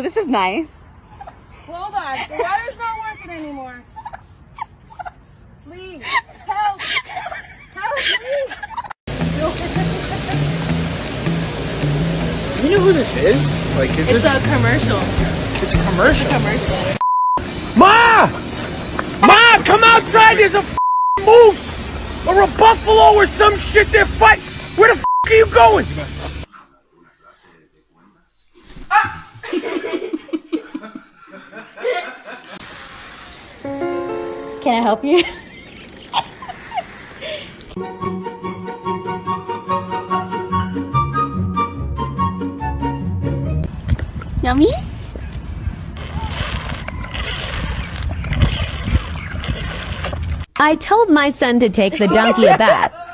this is nice. Hold on, the water's not working anymore. Please, help! Help me! You know who this is? Like, is It's this? a commercial. It's a commercial. Commercial. Ma! Ma, come outside! There's a moose or a buffalo or some shit they're fighting. Where the are you going? Can I help you? Yummy? I told my son to take the donkey a bath.